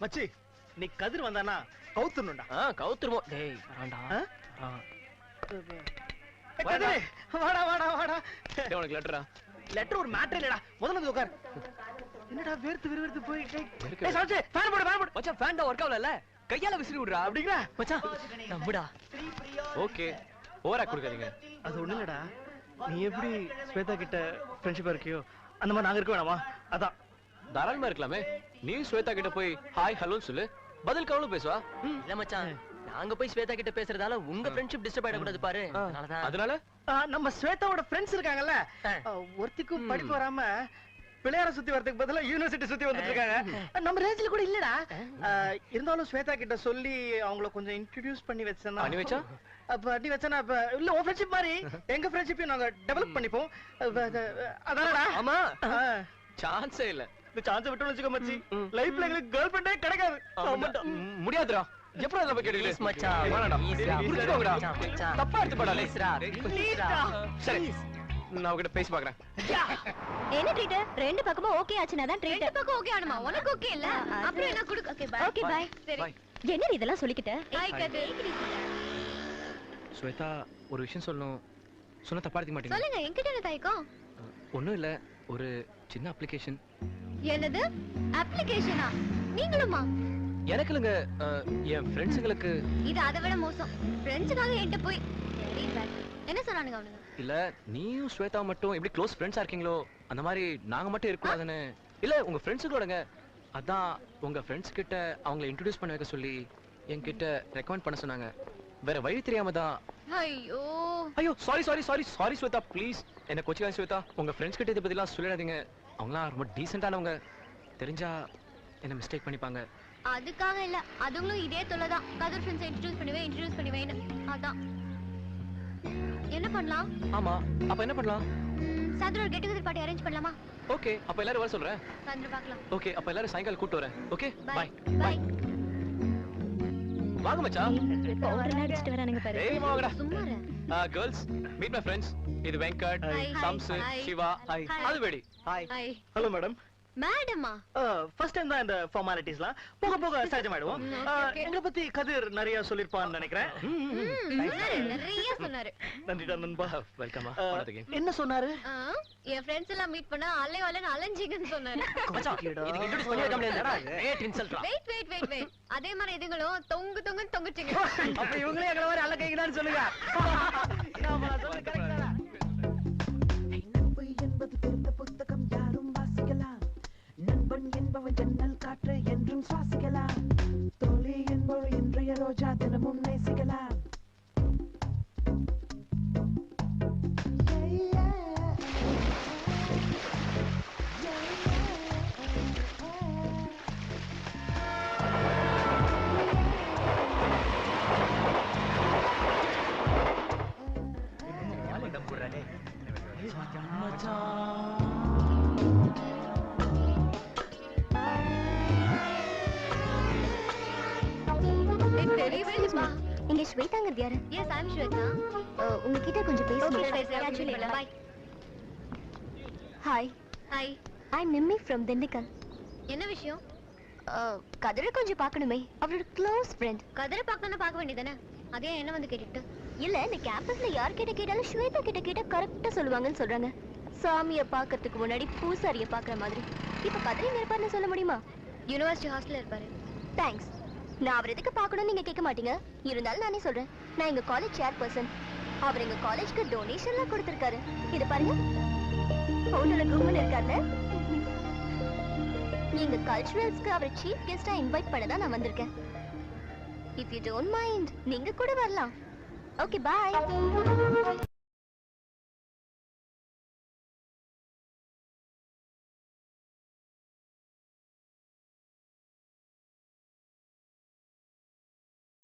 மச்சி நீ கதிர் வந்தானா கவுத்துறணும்டா. கவுத்துருவோம். டேய் வரான்டா. கதிரே வாடா வாடா வாடா. டேய் உனக்கு லெட்டரா? லெட்டர் ஒரு மேட்டர் இல்லடா. முதல்ல வந்து உட்கார். என்னடா வேர்த்து விறுவிறுத்து போய் டேய் சாச்சே ஃபேன் போடு ஃபேன் போடு. மச்சான் ஃபேன் வொர்க் ஆவலல. கையால விசிறி விடுறா. அப்படிங்கற மச்சான் நம்புடா. ஓகே ஓவரா குடுக்காதீங்க. அது ஒண்ணு இல்லடா. நீ எப்படி ஸ்வேதா கிட்ட ஃப்ரெண்ட்ஷிப்பா இருக்கியோ அந்த மாதிரி நாங்க இருக்க வேணாமா? அதான் தாராளமா இருக்கலாமே. நீ ஸ்வேதா கிட்ட போய் ஹாய் ஹலோன்னு சொல்லு. பதில் கவலும் பேசுவா. இல்ல மச்சான் நாங்க போய் ஸ்வேதா கிட்ட பேசுறதால உங்க ஃப்ரெண்ட்ஷிப் டிஸ்டர்ப் ஆயிட கூடாது பாரு. அதனால நம்ம ஸ்வேதாவோட ஃப்ரெண்ட்ஸ் இருக்காங்கல்ல, ஒருத்திக்கும் படிப்பு வராம பிள்ளையார சுத்தி வரதுக்கு பதிலா யூனிவர்சிட்டி சுத்தி வந்துட்டு இருக்காங்க. நம்ம ரேஞ்சில கூட இல்லடா. இருந்தாலும் ஸ்வேதா கிட்ட சொல்லி அவங்கள கொஞ்சம் இன்ட்ரோடியூஸ் பண்ணி வச்சேன்னா பண்ணி வச்சா பண்ணி வச்சேன்னா இல்ல உன் ஃப்ரெண்ட்ஷிப் மாதிரி எங்க ஃப்ரெண்ட்ஷிப்பையும் நாங்க டெவலப் பண்ணிப்போம். அதானடா? ஆமா சான்ஸே இல்ல. இந்த சான்ஸ் விட்டு வச்சுக்கோ மச்சி. லைஃப்ல எங்களுக்கு கேர்ள் ஃப்ரெண்டே கிடைக்காது. முடியாதுடா. எப்பறம் அத பத்தி கேளுங்க மச்சான். வாடா. புரிஞ்சுக்கோங்கடா. மச்சான் தப்பா எடுத்து படாதே. ப்ளீஸ்டா. சரி நான் உன்கிட்ட பேசி பார்க்கறேன். என்ன ட்ரீட்? ரெண்டு பக்கமும் ஓகே ஆச்சுனா தான் ட்ரீட். ரெண்டு பக்கம் ஓகே ஆனுமா? உனக்கு ஓகே இல்ல? அப்புறம் என்ன குடு. Okay bye. Okay bye. சரி. என்ன இதெல்லாம் சொல்லிக்கிட்ட? ஹாய் கதிர். ஸ்வேதா ஒரு விஷயம் சொல்லணும். சொன்னா தப்பா எடுத்துக்க மாட்டீங்க? சொல்லுங்க. என்கிட்ட என்ன தயக்கம்? ஒண்ணும் இல்ல. ஒரு சின்ன அப்ளிகேஷன். என்னது? அப்ளிகேஷனா? நீங்களுமா? எனக்கு இல்லங்க என் ஃப்ரெண்ட்ஸ்ங்களுக்கு. இது அதை விட மோசம். ஃப்ரெண்ட்ஸ்க்காக என்கிட்ட போய் வெரி பேட். என்ன சொன்னானுங்க அவனுங்க? இல்ல நீயும் ஸ்வேதா மட்டும் எப்படி க்ளோஸ் ஃப்ரெண்ட்ஸா இருக்கீங்களோ அந்த மாதிரி நாங்க மட்டும் இருக்க கூடாதுன்னு. இல்ல உங்க ஃப்ரெண்ட்ஸுங்களோடங்க. அதான் உங்க ஃப்ரெண்ட்ஸ் கிட்ட அவங்களை இன்ட்ரோடியூஸ் பண்ண வைக்க சொல்லி என்கிட்ட ரெக்கமெண்ட் பண்ண சொன்னாங்க. வேற வழி தெரியாம தான். ஐயோ ஐயோ sorry sorry sorry sorry Shweta please. என்ன கோச்சிக்காத ஸ்வேதா. உங்க ஃப்ரெண்ட்ஸ் கிட்ட இதை பத்திலாம் சொல்லிடாதீங்க. அவங்களாம் ரொம்ப டீசென்ட்டானவங்க. தெரிஞ்சா என்ன மிஸ்டேக் பண்ணிப்பாங்க. அதுக்காக இல்ல. அதுங்களும் இதே தொல்லைதான். கதிர் ஃப்ரெண்ட்ஸ் இன்ட்ரோடியூஸ் பண்ணுவேன்னு. அதான் என்ன பண்ணலாம்? ஆமா அப்ப என்ன பண்ணலாம்? சாயந்தரம் ஒரு கெட் டுகெதர் பார்ட்டி அரேஞ்ச் பண்ணலாமா? ஓகே அப்ப எல்லாரும் வர சொல்றேன். சாயந்தரம் பார்க்கலாம். ஓகே அப்ப எல்லாரும் சாயங்காலம் கூட்டி வரேன். Okay bye. பை. வாங்க மச்சான். பவுடர் அடிச்சிட்டு வரானுங்க பாரு. ஏய் வாங்கடா. சும்மா இரு. Girls meet my friends. இது வெங்கட், சம்ஸ், சிவா, அதுவேடி. ஹாய். ஹாய். Hello madam. மேடமா? ஃபர்ஸ்ட் டைம் தான் இந்த ஃபார்மாலிட்டிஸ்லாம் போக போக சகஜமாயிடுவோம். எங்களை பத்தி கதிர் நிறைய சொல்லிருப்பான்னு நினைக்கிறேன். நிறைய சொன்னாரு. நன்றிடா நண்பா. வெல்கமா. என்ன சொன்னாரு? என் ஃப்ரெண்ட்ஸ் எல்லாம் மீட் பண்ணா அலைவாலன்னு அலைஞ்சிங்கன்னு சொன்னாரு. மச்சான் இதுக்கு இன்ட்ரோ듀ஸ் பண்ணி வைக்க முடியாதுடா. கிரேட் இன்சல்ட்ரா. வெயிட். அதே மாதிரி இதுங்களும் தொங்குன்னு தொங்குச்சிங்க. அப்ப இவங்களே எங்களை மாதிரி அலக்கைங்கன்னு சொல்லுங்க. நாம சொல்ல கரெக்ட்டா? நட்பு என்பது தெரிந்த புத்தகம் யாரும் வாசிக்கலாம். நண்பன் என்பவன் ஜன்னல் காற்று என்றும் சுவாசிக்கலாம். தோழி என்பவள் இன்றைய ரோஜா தினமும் நேசிக்கலாம். இங்க ஸ்வேதாங்கிறது யாரு? Yes I am Shweta. உங்ககிட்ட கொஞ்சம் பேசணும். Actually bye. Hi. Hi. I am Nimmi from Dindigul. என்ன விஷயம்? கதிரை கொஞ்சம் பார்க்கணுமே. அவரோட க்ளோஸ் ஃப்ரெண்ட். கதிரை பார்க்கணும்னா பார்க்க வேண்டியதானே? அதே என்ன வந்து கேட்டுட்டு? இல்ல இந்த கேம்பஸ்ல யார் கிட்ட கேட்டாலும் ஸ்வேதா கிட்ட கேட்டா கரெக்டா சொல்லுவாங்கன்னு சொல்றாங்க. சாமியை பார்க்கறதுக்கு முன்னாடி பூசாரியை பார்க்குற மாதிரி. இப்ப கதிரை எங்க இருப்பாருன்னு சொல்ல முடியுமா? யூனிவர்சிட்டி ஹாஸ்டல்ல இருப்பாரு. தேங்க்ஸ். நான் அவர் எதுக்கு பார்க்கணும்னு நீங்க கேட்க மாட்டீங்க. இருந்தாலும் நானே சொல்றேன். நான் எங்க காலேஜ் சேர்பர்சன். அவர் எங்க காலேஜ்க்கு டொனேஷன்லாம் கொடுத்திருக்காரு. இது பாருங்க. அவனோட கும்பல் இருக்கார்ல. நீங்க கல்ச்சுரல்ஸ்க்கு அவரை சீஃப் கெஸ்டா இன்வைட் பண்ண தான் நான் வந்திருக்கேன். இஃப் யூ டோன்ட் மைண்ட் நீங்க கூட வரலாம். Okay bye.